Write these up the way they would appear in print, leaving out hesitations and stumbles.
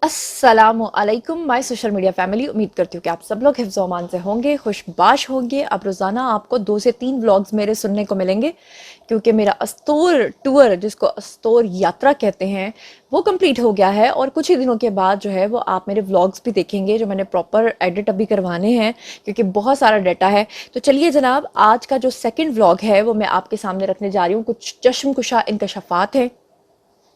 अस्सलामुअलैकुम my social media family. उम्मीद करती हूँ कि आप सब लोग हिफ्ज़ व अमान से होंगे, खुशबाश होंगे। अब रोज़ाना आपको 2 से 3 व्लॉग्स मेरे सुनने को मिलेंगे क्योंकि मेरा अस्तूर टूर, जिसको अस्तूर यात्रा कहते हैं, वो कंप्लीट हो गया है। और कुछ ही दिनों के बाद जो है वो आप मेरे व्लॉग्स भी देखेंगे जो मैंने प्रॉपर एडिट अभी करवाने हैं क्योंकि बहुत सारा डाटा है। तो चलिए जनाब, आज का जो सेकेंड व्लॉग है वो मैं आपके सामने रखने जा रही हूँ। कुछ चश्मकुशा इंकशाफात हैं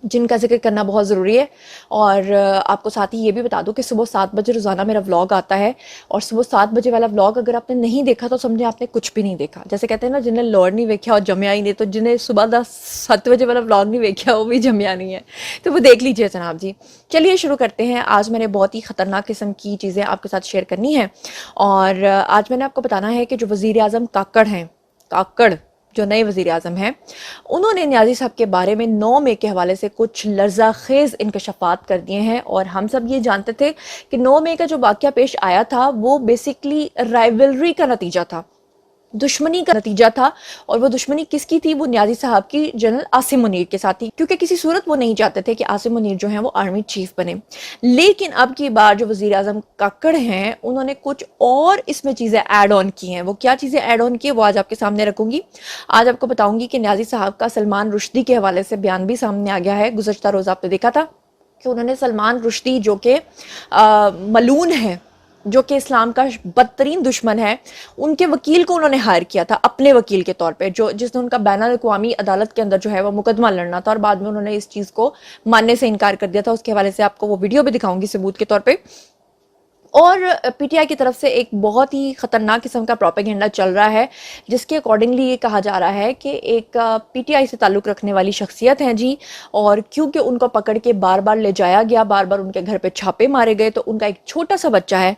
जिनका जिक्र करना बहुत ज़रूरी है। और आपको साथ ही ये भी बता दूं कि सुबह 7 बजे रोज़ाना मेरा व्लॉग आता है। और सुबह 7 बजे वाला व्लॉग अगर आपने नहीं देखा तो समझे आपने कुछ भी नहीं देखा। जैसे कहते हैं ना, जिन्हें लॉर्ड नहीं देखा और जमया ही नहीं, तो जिन्हें सुबह 7 बजे वाला व्लॉग नहीं देखा वो भी जमया नहीं है। तो वो देख लीजिए जनाब जी। चलिए शुरू करते हैं। आज मैंने बहुत ही ख़तरनाक किस्म की चीज़ें आपके साथ शेयर करनी है। और आज मैंने आपको बताना है कि जो वज़ीर आज़म काकड़ हैं, काकड़ जो नए वज़ीर आज़म हैं, उन्होंने न्याजी साहब के बारे में 9 मई के हवाले से कुछ लर्ज़ाखेज़ इंकशाफात कर दिए हैं। और हम सब ये जानते थे कि 9 मई का जो वाक़या पेश आया था वो बेसिकली राइवलरी का नतीजा था, दुश्मनी का नतीजा था। और वो दुश्मनी किसकी थी? वो न्याजी साहब की जनरल आसिम मुनीर के साथ थी, क्योंकि किसी सूरत वो नहीं चाहते थे कि आसिम मुनीर जो हैं वो आर्मी चीफ बने। लेकिन अब की बार जो वज़ीर आज़म काकड़ हैं, उन्होंने कुछ और इसमें चीज़ें ऐड ऑन की हैं। वो क्या चीज़ें ऐड ऑन की है वो आज आपके सामने रखूंगी। आज आपको बताऊंगी कि न्याजी साहब का सलमान रुश्दी के हवाले से बयान भी सामने आ गया है। गुज़श्ता रोज़ आपने देखा था कि उन्होंने सलमान रुश्दी जो कि मलून है, जो कि इस्लाम का बदतरीन दुश्मन है, उनके वकील को उन्होंने हायर किया था अपने वकील के तौर पे, जो जिसने उनका बैनुल-अक़वामी अदालत के अंदर जो है वो मुकदमा लड़ना था। और बाद में उन्होंने इस चीज़ को मानने से इनकार कर दिया था। उसके हवाले से आपको वो वीडियो भी दिखाऊंगी सबूत के तौर पे। और पीटीआई की तरफ से एक बहुत ही खतरनाक किस्म का प्रोपेगेंडा चल रहा है, जिसके अकॉर्डिंगली ये कहा जा रहा है कि एक पीटीआई से ताल्लुक़ रखने वाली शख्सियत हैं जी, और क्योंकि उनको पकड़ के बार बार ले जाया गया, बार बार उनके घर पे छापे मारे गए, तो उनका एक छोटा सा बच्चा है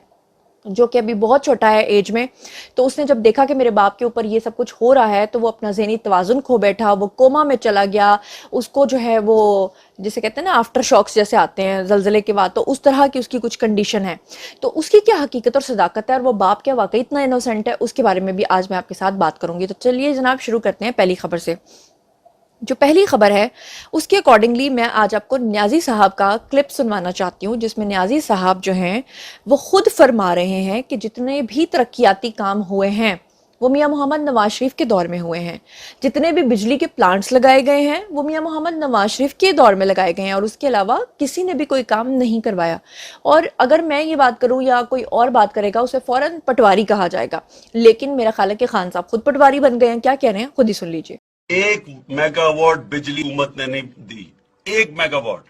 जो कि अभी बहुत छोटा है एज में, तो उसने जब देखा कि मेरे बाप के ऊपर ये सब कुछ हो रहा है तो वो अपना ज़हनी तवाज़ुन खो बैठा, वो कोमा में चला गया। उसको जो है वो, जिसे कहते हैं ना आफ्टर शॉक्स जैसे आते हैं जलजले के बाद, तो उस तरह की उसकी कुछ कंडीशन है। तो उसकी क्या हकीकत और सदाकत है और वो बाप क्या वाकई इतना इनोसेंट है, उसके बारे में भी आज मैं आपके साथ बात करूंगी। तो चलिए जनाब शुरू करते हैं पहली खबर से। जो पहली खबर है उसके अकॉर्डिंगली मैं आज आपको न्याजी साहब का क्लिप सुनवाना चाहती हूँ, जिसमें न्याजी साहब जो हैं वो खुद फरमा रहे हैं कि जितने भी तरक्याती काम हुए हैं वो मियां मोहम्मद नवाज शरीफ के दौर में हुए हैं। जितने भी बिजली के प्लांट्स लगाए गए हैं वो मियां मोहम्मद नवाज शरीफ के दौर में लगाए गए हैं, और उसके अलावा किसी ने भी कोई काम नहीं करवाया। और अगर मैं ये बात करूं या कोई और बात करेगा उसे फौरन पटवारी कहा जाएगा। लेकिन मेरा ख्याल है कि खान साहब खुद पटवारी बन गए हैं। क्या कह रहे हैं खुद ही सुन लीजिए। 1 मेगावाट बिजली हुकूमत ने नहीं दी। 1 मेगावाट।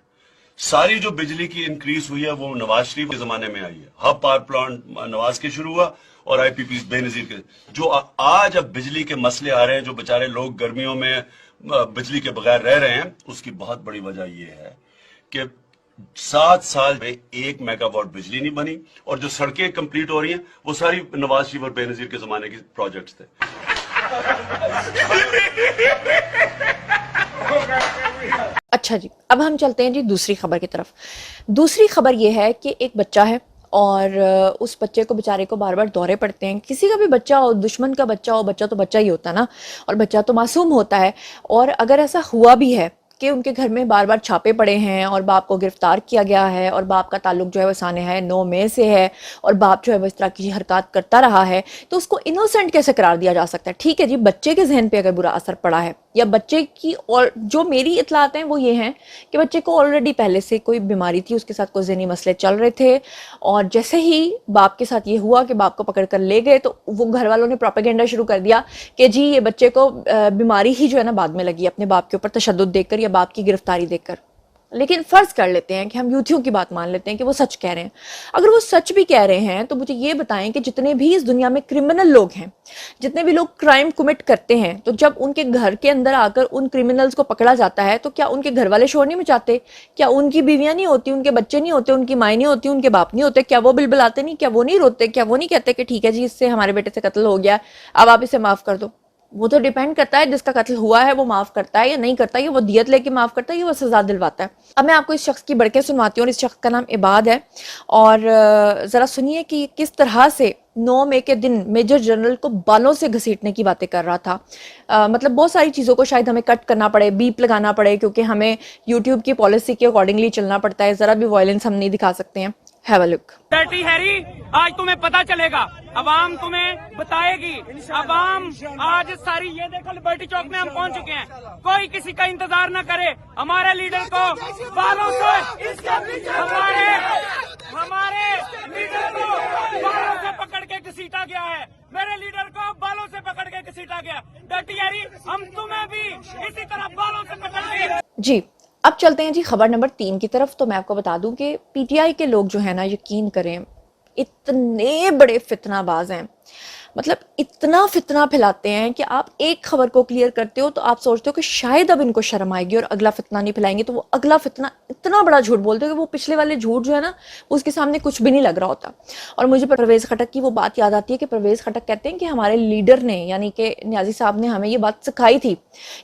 सारी जो बिजली की इंक्रीज हुई है वो नवाज शरीफ के जमाने में आई है। हब पावर प्लांट नवाज के शुरू हुआ और आईपीपी बेनजीर के। जो आज अब बिजली के मसले आ रहे हैं, जो बेचारे लोग गर्मियों में बिजली के बगैर रह रहे हैं, उसकी बहुत बड़ी वजह यह है कि 7 साल में 1 मेगावाट बिजली नहीं बनी। और जो सड़कें कंप्लीट हो रही हैं वो सारी नवाज शरीफ और बेनजीर के जमाने के प्रोजेक्ट्स थे। अच्छा जी, अब हम चलते हैं जी दूसरी खबर की तरफ। दूसरी खबर यह है कि एक बच्चा है और उस बच्चे को बेचारे को बार बार दौरे पड़ते हैं। किसी का भी बच्चा हो, दुश्मन का बच्चा हो, बच्चा तो बच्चा ही होता ना, और बच्चा तो मासूम होता है। और अगर ऐसा हुआ भी है कि उनके घर में बार बार छापे पड़े हैं और बाप को गिरफ्तार किया गया है और बाप का ताल्लुक जो है वो साने है 9 मई से है, और बाप जो है वो इस तरह की हरकत करता रहा है, तो उसको इनोसेंट कैसे करार दिया जा सकता है? ठीक है जी, बच्चे के जहन पे अगर बुरा असर पड़ा है या बच्चे की, और जो मेरी इतलात हैं वो ये हैं कि बच्चे को ऑलरेडी पहले से कोई बीमारी थी, उसके साथ कोई ज़हनी मसले चल रहे थे, और जैसे ही बाप के साथ ये हुआ कि बाप को पकड़ कर ले गए तो वो घर वालों ने प्रोपेगेंडा शुरू कर दिया कि जी ये बच्चे को बीमारी ही जो है ना बाद में लगी अपने बाप के ऊपर तशद्दुद देखकर या बाप की गिरफ्तारी देखकर। लेकिन फर्ज कर लेते हैं कि हम यूथियों की बात मान लेते हैं कि वो सच कह रहे हैं। अगर वो सच भी कह रहे हैं तो मुझे ये बताएं कि जितने भी इस दुनिया में क्रिमिनल लोग हैं, जितने भी लोग क्राइम कमिट करते हैं, तो जब उनके घर के अंदर आकर उन क्रिमिनल्स को पकड़ा जाता है तो क्या उनके घर वाले शोर नहीं मचाते? क्या उनकी बीवियां नहीं होती, उनके बच्चे नहीं होते, उनकी माएँ नहीं होती, उनके बाप नहीं होते? क्या वो बिलबिलाते नहीं? क्या वो नहीं रोते? क्या वो नहीं कहते कि ठीक है जी इससे हमारे बेटे से कत्ल हो गया, अब आप इसे माफ कर दो? वो तो डिपेंड करता है जिसका कत्ल हुआ है वो माफ करता है या नहीं करता है, या वो दियत लेके माफ करता है या वो सजा दिलवाता है। अब मैं आपको इस शख्स की बढ़के सुनवाती हूँ, और इस शख्स का नाम इबाद है। और ज़रा सुनिए कि किस तरह से 9 मई के दिन मेजर जनरल को बालों से घसीटने की बातें कर रहा था। मतलब बहुत सारी चीज़ों को शायद हमें कट करना पड़े, बीप लगाना पड़े, क्योंकि हमें यूट्यूब की पॉलिसी के अकॉर्डिंगली चलना पड़ता है। ज़रा भी वायलेंस हम नहीं दिखा सकते हैं। Have a look. Dirty Harry, आज तुम्हें पता चलेगा, अवाम तुम्हें बताएगी। अवाम आज सारी, ये देखो लिबर्टी चौक में हम पहुंच चुके हैं। कोई किसी का इंतजार न करे। हमारे लीडर को बालों से, हमारे लीडर को बालों से पकड़ के घसीटा गया है। मेरे लीडर को बालों से पकड़ के घसीटा गया। डर्टी हैरी, हम तुम्हें भी इसी तरह बालों से पकड़ के। जी, अब चलते हैं जी खबर नंबर 3 की तरफ। तो मैं आपको बता दूं कि पीटीआई के लोग जो है ना, यकीन करें, इतने बड़े फितनाबाज हैं, मतलब इतना फितना फैलाते हैं कि आप एक खबर को क्लियर करते हो तो आप सोचते हो कि शायद अब इनको शर्म आएगी और अगला फितना नहीं फैलाएंगे, तो वो अगला फितना इतना बड़ा झूठ बोलते हो कि वो पिछले वाले झूठ जो है ना, उसके सामने कुछ भी नहीं लग रहा होता। और मुझे परवेज़ खटक की वो बात याद आती है कि परवेज़ खटक कहते हैं कि हमारे लीडर ने, यानी कि न्याजी साहब ने हमें ये बात सिखाई थी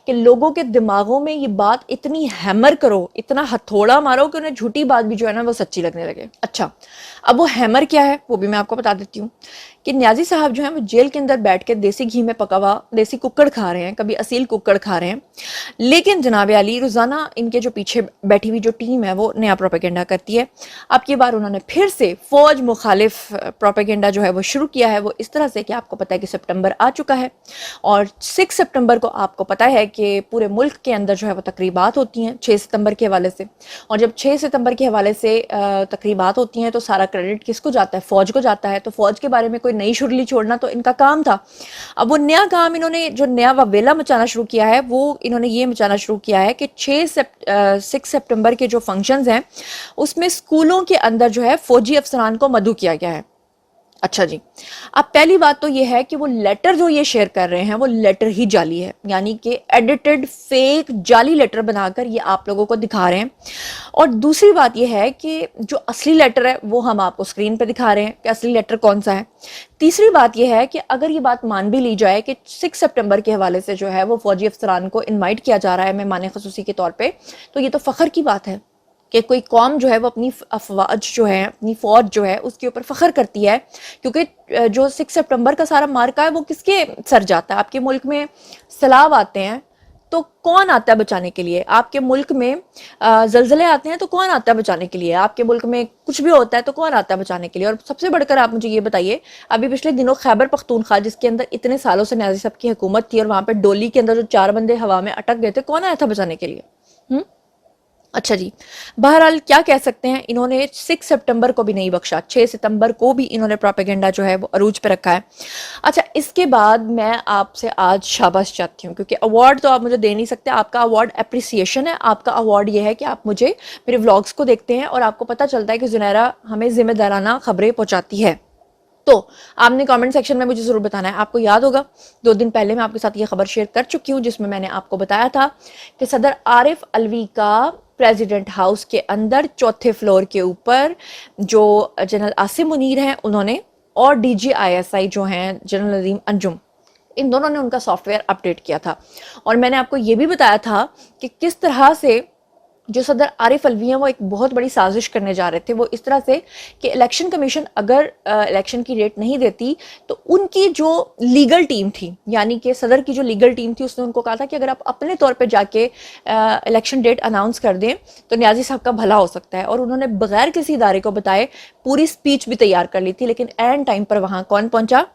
कि लोगों के दिमागों में ये बात इतनी हैमर करो, इतना हथौड़ा मारो कि उन्हें झूठी बात भी जो है ना वो सच्ची लगने लगे। अच्छा, अब वो हैमर क्या है वो भी मैं आपको बता देती हूँ कि न्याजी साहब जो है वो जेल के अंदर बैठ के देसी घी में पका हुआ देसी कुक्कड़ खा रहे हैं, कभी असील कुक्कड़ खा रहे हैं। लेकिन जनाब अली, रोज़ाना इनके जो पीछे बैठी हुई जो टीम है वो नया प्रोपेगेंडा करती है। अब की बार उन्होंने फिर से फौज मुखालिफ प्रोपेगेंडा जो है वो शुरू किया है। वो इस तरह से कि आपको पता है कि सितंबर आ चुका है और 6 सितंबर को आपको पता है कि पूरे मुल्क के अंदर जो है वो तकरीबात होती हैं 6 सितंबर के हवाले से। और जब 6 सितंबर के हवाले से तकरीबात होती हैं तो सारा क्रेडिट किसको जाता है? फौज को जाता है। तो फौज के बारे में कोई नई शुरली छोड़ना तो इनका काम था। अब वो नया काम इन्होंने जो नया ववेला मचाना शुरू किया है वो इन्होंने ये मचाना शुरू किया है कि 6 सितंबर के जो फंक्शंस हैं उसमें स्कूलों के अंदर जो है फौजी अफसरान को मदऊ किया गया है। अच्छा जी, अब पहली बात तो ये है कि वो लेटर जो ये शेयर कर रहे हैं वो लेटर ही जाली है, यानी कि एडिटेड फेक जाली लेटर बनाकर ये आप लोगों को दिखा रहे हैं। और दूसरी बात ये है कि जो असली लेटर है वो हम आपको स्क्रीन पे दिखा रहे हैं कि असली लेटर कौन सा है। तीसरी बात यह है कि अगर ये बात मान भी ली जाए कि 6 सितंबर के हवाले से जो है वो फौजी अफसरान को इन्वाइट किया जा रहा है मेहमान ख़ुसूसी के तौर पर, तो ये तो फ़ख्र की बात है कि कोई कौम जो है वो अपनी अफवाज जो है, अपनी फ़ौज जो है उसके ऊपर फ़ख्र करती है। क्योंकि जो 6 सितंबर का सारा मार्का है वो किसके सर जाता है? आपके मुल्क में सैलाब आते हैं तो कौन आता है बचाने के लिए? आपके मुल्क में जलजले आते हैं तो कौन आता है बचाने के लिए? आपके मुल्क में कुछ भी होता है तो कौन आता है बचाने के लिए? और सबसे बढ़कर आप मुझे ये बताइए, अभी पिछले दिनों खैबर पख्तूनख्वा जिसके अंदर इतने सालों से न्याजी साहब की हुकूमत थी और वहाँ पर डोली के अंदर जो 4 बंदे हवा में अटक गए थे, कौन आया था बचाने के लिए? अच्छा जी, बहरहाल क्या कह सकते हैं, इन्होंने 6 सितंबर को भी नहीं बख्शा, 6 सितंबर को भी इन्होंने प्रोपेगेंडा जो है वो अरूज पे रखा है। अच्छा, इसके बाद मैं आपसे आज शाबाश चाहती हूँ, क्योंकि अवार्ड तो आप मुझे दे नहीं सकते। आपका अवार्ड एप्रिसिएशन है। आपका अवार्ड ये है कि आप मुझे मेरे व्लॉग्स को देखते हैं और आपको पता चलता है कि जुनैरा हमें जिम्मेदाराना खबरें पहुँचाती है। तो आपने कमेंट सेक्शन में मुझे ज़रूर बताना है। आपको याद होगा 2 दिन पहले मैं आपके साथ ये खबर शेयर कर चुकी हूँ जिसमें मैंने आपको बताया था कि सदर आरिफ अलवी का प्रेसिडेंट हाउस के अंदर 4थे फ्लोर के ऊपर जो जनरल आसिम मुनीर हैं उन्होंने और DGISI जो हैं जनरल नदीम अंजुम, इन दोनों ने उनका सॉफ्टवेयर अपडेट किया था। और मैंने आपको ये भी बताया था कि किस तरह से जो सदर आरिफ अलवी हैं वो एक बहुत बड़ी साजिश करने जा रहे थे। वो इस तरह से कि इलेक्शन कमीशन अगर इलेक्शन की डेट नहीं देती तो उनकी जो लीगल टीम थी, यानी कि सदर की जो लीगल टीम थी, उसने उनको कहा था कि अगर आप अपने तौर पे जाके इलेक्शन डेट अनाउंस कर दें तो न्याजी साहब का भला हो सकता है। और उन्होंने बगैर किसी इदारे को बताए पूरी स्पीच भी तैयार कर ली थी। लेकिन एंड टाइम पर वहाँ कौन पहुँचा?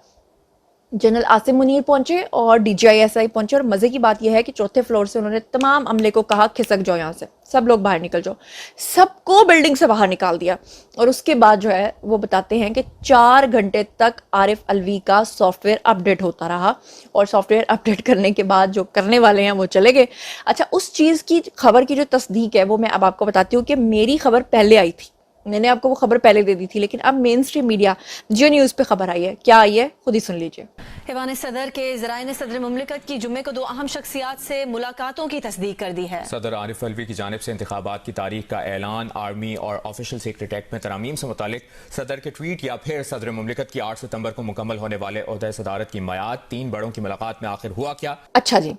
जनरल आसिम मुनीर पहुंचे और DGISI पहुंचे। और मज़े की बात यह है कि 4थे फ्लोर से उन्होंने तमाम अमले को कहा खिसक जाओ यहाँ से, सब लोग बाहर निकल जाओ। सबको बिल्डिंग से बाहर निकाल दिया। और उसके बाद जो है वो बताते हैं कि 4 घंटे तक आरिफ अलवी का सॉफ्टवेयर अपडेट होता रहा और सॉफ्टवेयर अपडेट करने के बाद जो करने वाले हैं वो चले गए। अच्छा, उस चीज़ की खबर की जो तस्दीक है वो मैं अब आपको बताती हूँ कि मेरी खबर पहले आई थी, मैंने आपको वो खबर पहले दे दी थी, लेकिन अब मेन स्ट्रीम मीडिया जियो न्यूज़ पे खबर आई है। क्या आई है खुद ही सुन लीजिए। ऐवान सदर के ज़राए ने सदर मुमलिकत की जुम्मे को 2 अहम शख्सियात से मुलाकातों की तस्दीक कर दी है। सदर आरिफ अलवी की जानिब से इंतखाबात की तारीख का ऐलान, आर्मी और ऑफिशियल सीक्रेट एक्ट में तरामीम से मुतालिक सदर के ट्वीट या फिर सदर मुमलिकत की 8 सितंबर को मुकम्मल होने वाले ओहदे सदारत की मियाद 3 बड़ों की मुलाकात में आखिर हुआ क्या? अच्छा जी,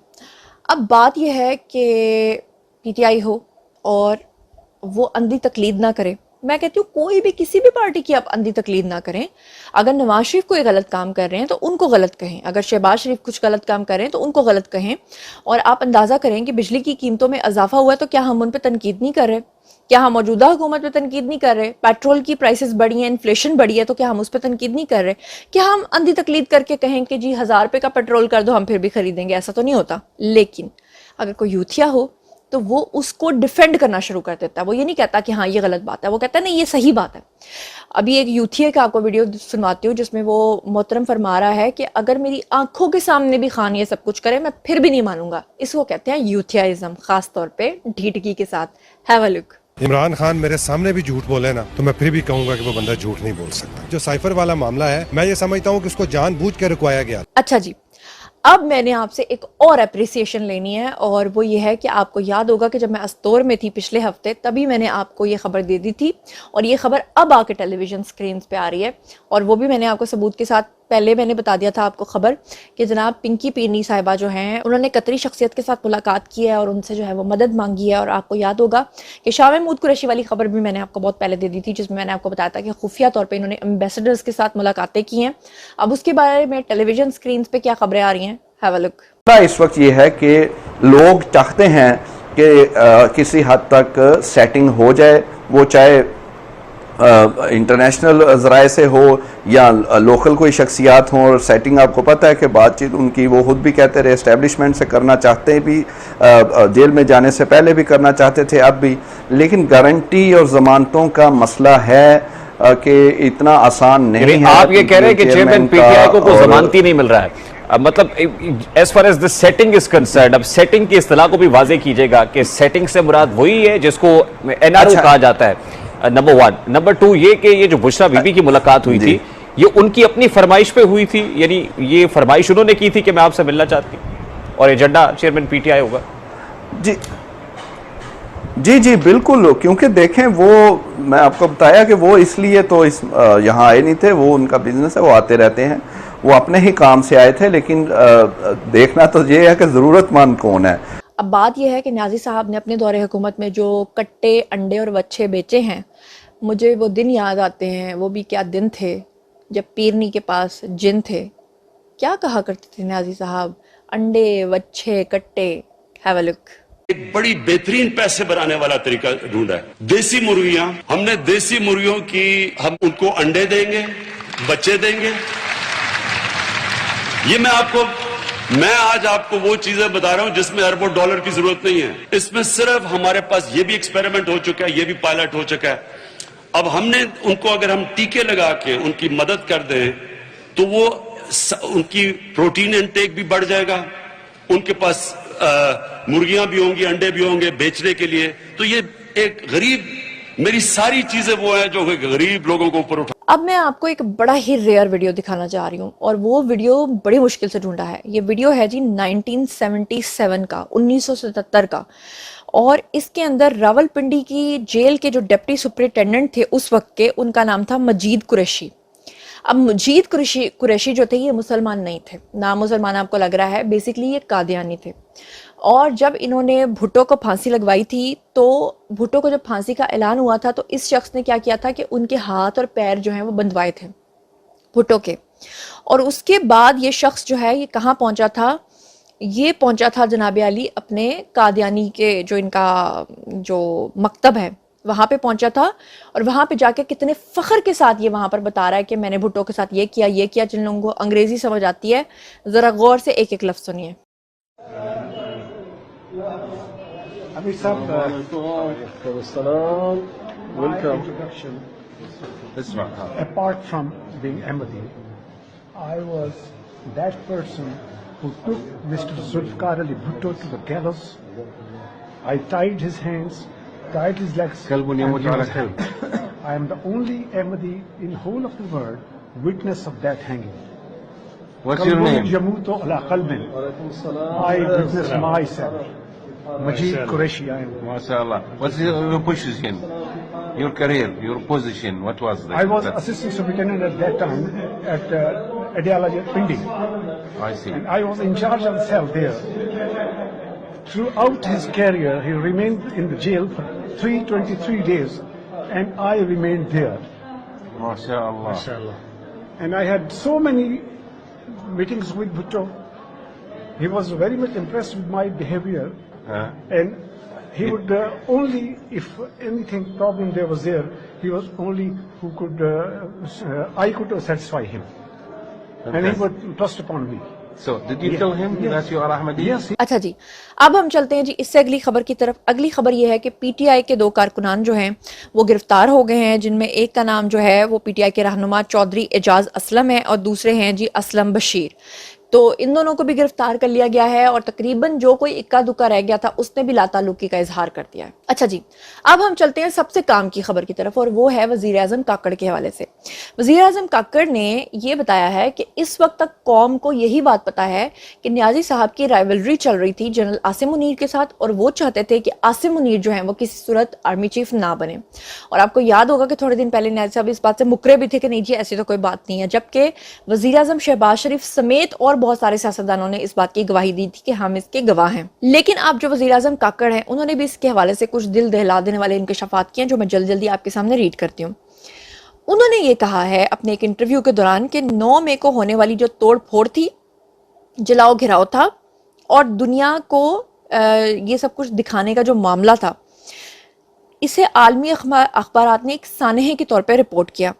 अब बात यह है कि PTI हो और वो अंधी तकलीद ना करे मैं कहती हूँ कोई भी किसी भी पार्टी की आप अंधी तकलीद ना करें। अगर नवाज शरीफ कोई गलत काम कर रहे हैं तो उनको गलत कहें, अगर शहबाज शरीफ कुछ गलत काम कर रहे हैं तो उनको गलत कहें। और आप अंदाज़ा करें कि बिजली की कीमतों में इजाफा हुआ है तो क्या हम उन पर तनकीद नहीं कर रहे? क्या हम मौजूदा हुकूमत पे तनकीद नहीं कर रहे? पेट्रोल की प्राइसेस बढ़ी हैं, इन्फ्लेशन बढ़ी है, तो क्या हम उस पर तनकीद नहीं कर रहे? क्या हम अंधी तकलीद करके कहें कि जी 1000 रुपये का पेट्रोल कर दो हम फिर भी खरीदेंगे? ऐसा तो नहीं होता। लेकिन अगर कोई यूथिया हो तो वो उसको डिफेंड करना शुरू कर देता है। वो ये नहीं कहता कि हाँ ये गलत बात है, वो कहता है नहीं ये सही बात है। अभी एक यूथिया का आपको वीडियो सुनवाती हूँ जिसमें वो मोहतरम फरमा रहा है कि अगर मेरी आंखों के सामने भी खान ये सब कुछ करे मैं फिर भी नहीं मानूंगा। इसको कहते हैं यूथियाइज्म, खास तौर पे ढीठगी के साथ। Have a look. Imran Khan मेरे सामने भी झूठ बोले ना तो मैं फिर भी कहूंगा कि वो बंदा झूठ नहीं बोल सकता। जो साइफर वाला मामला है मैं ये समझता हूँ कि उसको जानबूझ के रुकवाया गया। अच्छा जी, अब मैंने आपसे एक और अप्रिसिएशन लेनी है और वो ये है कि आपको याद होगा कि जब मैं अस्तोर में थी पिछले हफ्ते तभी मैंने आपको ये खबर दे दी थी और ये खबर अब आके टेलीविजन स्क्रीन पे आ रही है। और वो भी मैंने आपको सबूत के साथ पहले मैंने बता दिया था आपको खबर कि जनाब पिंकी पीरनी साहिबा जो हैं उन्होंने कतरी शख्सियत के साथ मुलाकात की है और उनसे जो है वो मदद मांगी है। और आपको याद होगा कि शाह महमूद कुरैशी वाली खबर भी मैंने आपको बहुत पहले दे दी थी जिसमें मैंने आपको बताया था कि खुफिया तौर पर इन्होंने एम्बेसडर्स के साथ मुलाकातें की हैं। अब उसके बारे में टेलीविजन स्क्रीन पे क्या खबरें आ रही हैं, हैव अ लुक। इस वक्त ये है कि लोग चाहते हैं कि किसी हद तक सेटिंग हो जाए, वो चाहे इंटरनेशनल ज़राए से हो या लोकल कोई शख्सियात हों। और सेटिंग आपको पता है कि बातचीत उनकी वो खुद भी कहते रहे एस्टेब्लिशमेंट से करना चाहते भी, जेल में जाने से पहले भी करना चाहते थे, अब भी। लेकिन गारंटी और जमानतों का मसला है कि इतना आसान नहीं है। आप ये कह रहे हैं कि चेयरमैन पीटीआई को कोई जमानती नहीं मिल रहा है। मतलब as far as the setting is concerned, अब सेटिंग की इस्तिलाह को भी वाजे कीजिएगा कि सेटिंग से मुराद वही है जिसको एनआरओ कहा जाता है, नंबर 1। नंबर 2 ये कि ये जो बुशरा बीबी की मुलाकात हुई थी ये उनकी अपनी फरमाइश पे हुई थी, यानी ये फरमाइश उन्होंने की थी कि मैं आपसे मिलना चाहती हूँ और एजेंडा चेयरमैन पीटीआई होगा। जी जी जी बिल्कुल, क्योंकि देखें वो मैं आपको बताया कि वो इसलिए तो यहाँ आए नहीं थे, वो उनका बिजनेस है, वो आते रहते हैं, वो अपने ही काम से आए थे। लेकिन देखना तो ये है कि ज़रूरतमंद कौन है। अब बात यह है कि न्याजी साहब ने अपने दौरे हुकूमत में जो कट्टे अंडे और बच्चे बेचे हैं, मुझे वो दिन याद आते हैं। वो भी क्या दिन थे जब पीरनी के पास जिन थे। क्या कहा करते थे न्याजी साहब, अंडे बच्चे कट्टे। Have a look. एक बड़ी बेहतरीन पैसे बनाने वाला तरीका ढूंढा है, देसी मुर्गियां। हमने देसी मुर्गियों की, हम उनको अंडे देंगे, बच्चे देंगे। ये मैं आज आपको वो चीजें बता रहा हूं जिसमें अरबों डॉलर की जरूरत नहीं है। इसमें सिर्फ हमारे पास ये भी एक्सपेरिमेंट हो चुका है, ये भी पायलट हो चुका है। अब हमने उनको अगर हम टीके लगा के उनकी मदद कर दें तो वो उनकी प्रोटीन इनटेक भी बढ़ जाएगा, उनके पास मुर्गियां भी होंगी, अंडे भी होंगे बेचने के लिए। तो ये एक गरीब, मेरी सारी चीजें वो है जो गरीब लोगों को ऊपर उठा। अब मैं आपको एक बड़ा ही रेयर वीडियो दिखाना चाह रही हूँ और वो वीडियो बड़ी मुश्किल से ढूंढा है। ये वीडियो है जी 1977 का, 1977 का। और इसके अंदर रावलपिंडी की जेल के जो डिप्टी सुपरिटेंडेंट थे उस वक्त के, उनका नाम था मजीद कुरैशी। अब मजीद कुरैशी जो थे ये मुसलमान नहीं थे, नाम मुसलमान आपको लग रहा है, बेसिकली ये कादियानी थे। और जब इन्होंने भुट्टो को फांसी लगवाई थी तो भुट्टो को जब फांसी का ऐलान हुआ था तो इस शख्स ने क्या किया था कि उनके हाथ और पैर जो हैं वो बंधवाए थे भुट्टो के। और उसके बाद ये शख्स जो है ये कहाँ पहुंचा था, ये पहुंचा था जनाब अली अपने कादियानी के जो इनका जो मकतब है वहाँ पे पहुंचा था। और वहाँ पे जाके कितने फ़ख्र के साथ ये वहाँ पर बता रहा है कि मैंने भुट्टो के साथ ये किया। जिन लोगों को अंग्रेज़ी समझ आती है ज़रा गौर से एक एक लफ्ज़ सुनिए। Apart from being Ahmadi, I was that person who took Mr. Zulfikar Ali Bhutto to the gallows. I tied his hands, tied his legs, and he was hanged. I am the only Ahmadi in whole of the world witness of that hanging. What's your name? I witnessed myself. Majid Qureshi, I am. MashaAllah. What's your position? Your career, your position, what was that? I was assistant superintendent at that time at Adiala Pindi. I see. And I was in charge of the cell there. Throughout his career, he remained in the jail for 323 days. and I remained there. MashaAllah. And I had so many meetings with Bhutto. He was very much impressed with my behavior, and he would only, if anything problem there was there, he was only who could, I could satisfy him, and he would trust upon me. So, did you tell him that you are Ahmadi? Yes, अच्छा जी, अब हम चलते हैं जी इससे अगली खबर की तरफ। अगली खबर यह है कि पीटीआई के 2 कारकुनान जो हैं वो गिरफ्तार हो गए हैं, जिनमें एक का नाम जो है वो पीटीआई के रहनुमा चौधरी एजाज असलम है और दूसरे हैं जी असलम बशीर। तो इन दोनों को भी गिरफ्तार कर लिया गया है और तकरीबन जो कोई इक्का दुक्का रह गया था उसने भी लाताल्लुकी का इजहार कर दिया है। अच्छा जी, अब हम चलते हैं सबसे काम की खबर की तरफ और वो है वजीर आजम काकड़ के हवाले से। वजीर आजम काकड़ ने ये बताया है कि इस वक्त तक कौम को यही बात पता है कि न्याजी साहब की राइवलरी चल रही थी जनरल आसिम मुनीर के साथ और वो चाहते थे कि आसिम मुनीर जो है वो किसी सूरत आर्मी चीफ ना बने। और आपको याद होगा कि थोड़े दिन पहले न्याजी साहब इस बात से मुकरे भी थे कि नहीं जी ऐसी तो कोई बात नहीं है, जबकि वजीर आजम शहबाज शरीफ समेत और बहुत सारे सियासतदानों ने इस बात की गवाही दी थी कि हम इसके गवाह हैं। लेकिन अब जो वजीर आजम काकड़ हैं उन्होंने भी इसके हवाले से कुछ दिल दहला देने वाले इंकशाफात किए हैं जो मैं जल्दी जल्दी आपके सामने रीड करती हूँ। उन्होंने ये कहा है अपने एक इंटरव्यू के दौरान कि 9 मई को होने वाली जो तोड़ फोड़ थी, जलाओ घिराव था और दुनिया को ये सब कुछ दिखाने का जो मामला था, इसे आलमी अखबारात ने एक सानहे के तौर पर रिपोर्ट किया।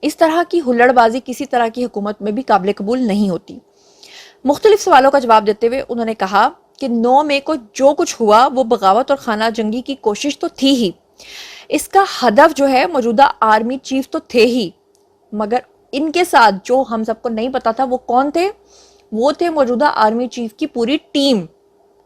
इस तरह की हुल्लड़बाजी किसी तरह की हुकूमत में भी काबिल कबूल नहीं होती। मुख्तलिफ सवालों का जवाब देते हुए उन्होंने कहा कि 9 मई को जो कुछ हुआ वो बगावत और खाना जंगी की कोशिश तो थी ही, इसका हदफ जो है मौजूदा आर्मी चीफ तो थे ही, मगर इनके साथ जो हम सबको नहीं पता था वो कौन थे, वो थे मौजूदा आर्मी चीफ की पूरी टीम।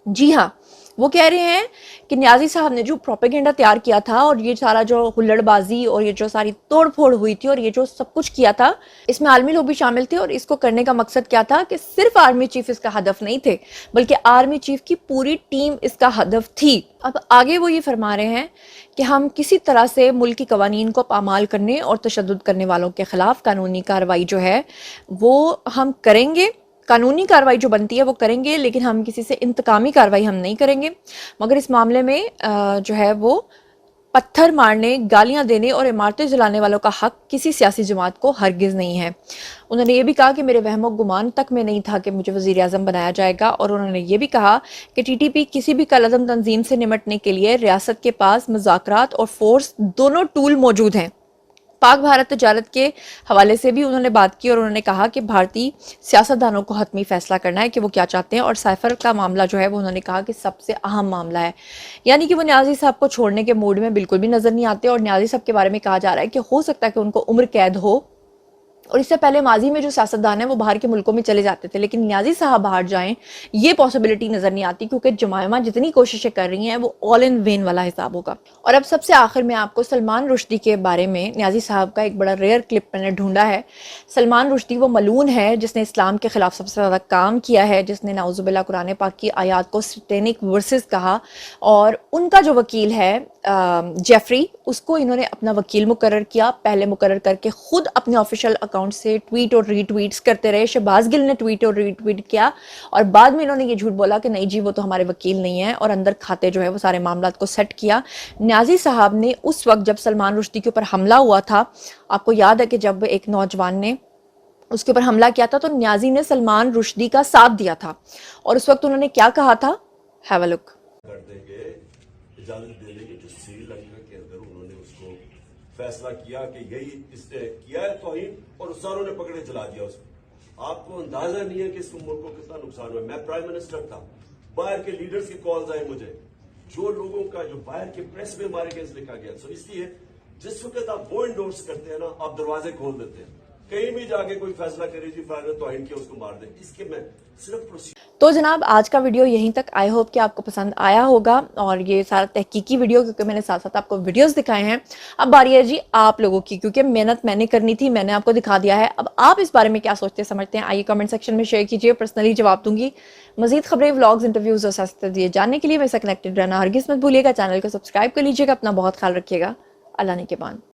जी हाँ, वो कह रहे हैं कि न्याजी साहब ने जो प्रोपेगेंडा तैयार किया था और ये सारा जो हुल्लड़बाजी और ये जो सारी तोड़ फोड़ हुई थी और ये जो सब कुछ किया था, इसमें आर्मी लोग भी शामिल थे और इसको करने का मकसद क्या था कि सिर्फ आर्मी चीफ इसका हदफ नहीं थे बल्कि आर्मी चीफ की पूरी टीम इसका हदफ थी। अब आगे वो ये फरमा रहे हैं कि हम किसी तरह से मुल्क की कवानीन को पामाल करने और तशद्दुद करने वालों के खिलाफ कानूनी कार्रवाई जो है वो हम करेंगे, कानूनी कार्रवाई जो बनती है वो करेंगे, लेकिन हम किसी से इंतकामी कार्रवाई हम नहीं करेंगे। मगर इस मामले में जो है वो पत्थर मारने, गालियां देने और इमारतें जलाने वालों का हक किसी सियासी जमात को हरगिज़ नहीं है। उन्होंने ये भी कहा कि मेरे वहमो गुमान तक में नहीं था कि मुझे वज़ीर आज़म बनाया जाएगा और उन्होंने ये भी कहा कि टीटीपी किसी भी कलअदम तंजीम से निमटने के लिए रियासत के पास मुज़ाकरात और फोर्स दोनों टूल मौजूद हैं। पाक भारत तजारत के हवाले से भी उन्होंने बात की और उन्होंने कहा कि भारतीय सियासतदानों को हतमी फैसला करना है कि वो क्या चाहते हैं और साइफर का मामला जो है वो उन्होंने कहा कि सबसे अहम मामला है, यानी कि वो न्याजी साहब को छोड़ने के मूड में बिल्कुल भी नजर नहीं आते। और न्याजी साहब के बारे में कहा जा रहा है कि हो सकता है कि उनको उम्र कैद हो और इससे पहले माजी में जो सियासतदान है वो बाहर के मुल्कों में चले जाते थे, लेकिन न्याजी साहब बाहर जाएं ये पॉसिबिलिटी नजर नहीं आती क्योंकि जमायमा जितनी कोशिशें कर रही हैं वो ऑल इन वेन वाला हिसाब होगा। और अब सबसे आखिर में आपको सलमान रुश्दी के बारे में न्याजी साहब का एक बड़ा रेयर क्लिप मैंने ढूंढा है। सलमान रुश्दी वो मलून है जिसने इस्लाम के खिलाफ सबसे ज़्यादा काम किया है, जिसने नाउजुबिल्लाह कुरान पाक की आयात को सैटेनिक वर्सेस कहा और उनका जो वकील है जेफरी, उसको इन्होंने अपना वकील मुकर्रर किया। पहले मुकर्रर करके खुद अपने ऑफिशियल अकाउंट से ट्वीट और रीट्वीट्स करते रहे। शहबाज गिल ने ट्वीट और रीट्वीट किया और बाद में इन्होंने ये झूठ बोला कि नहीं जी वो तो हमारे वकील नहीं है और अंदर खाते जो है वो सारे मामलात को सेट किया। न्याजी साहब ने उस वक्त जब सलमान रुश्दी के ऊपर हमला हुआ था, आपको याद है कि जब एक नौजवान ने उसके ऊपर हमला किया था तो न्याजी ने सलमान रुश्दी का साथ दिया था और उस वक्त उन्होंने क्या कहा था, हैव अ लुक। इजाजत दे देंगे जो श्रीलंका के अंदर उन्होंने उसको फैसला किया कि यही इसने किया है तौहीन और सारों ने पकड़े चला दिया उसको। आपको अंदाजा नहीं है कि इस मुल्क को कितना नुकसान हुआ। मैं प्राइम मिनिस्टर था, बाहर के लीडर्स की कॉल्स आए मुझे, जो लोगों का जो बाहर के प्रेस में हमारे केस लिखा गया। सो इसलिए जिस वक्त आप वो इंडोर्स करते हैं ना, आप दरवाजे खोल देते हैं, कहीं भी जाके कोई फैसला करे जी फायर तौहीन किया उसको मार दे। इसके मैं सिर्फ तो जनाब आज का वीडियो यहीं तक। आई होप कि आपको पसंद आया होगा और ये सारा तहकीकी वीडियो क्योंकि मैंने साथ साथ आपको वीडियोस दिखाए हैं। अब बारी है जी आप लोगों की, क्योंकि मेहनत मैंने करनी थी, मैंने आपको दिखा दिया है। अब आप इस बारे में क्या सोचते समझते हैं, आइए कमेंट सेक्शन में शेयर कीजिए, पर्सनली जवाब दूंगी। मजीद खबरें, व्लॉग्स, इंटरव्यूज और सियासत दिए जानने के लिए मेरे साथ कनेक्टेड रहना हरगिज़ मत भूलिएगा। चैनल को सब्सक्राइब कर लीजिएगा। अपना बहुत ख्याल रखिएगा। अल्लाह ने के बाद।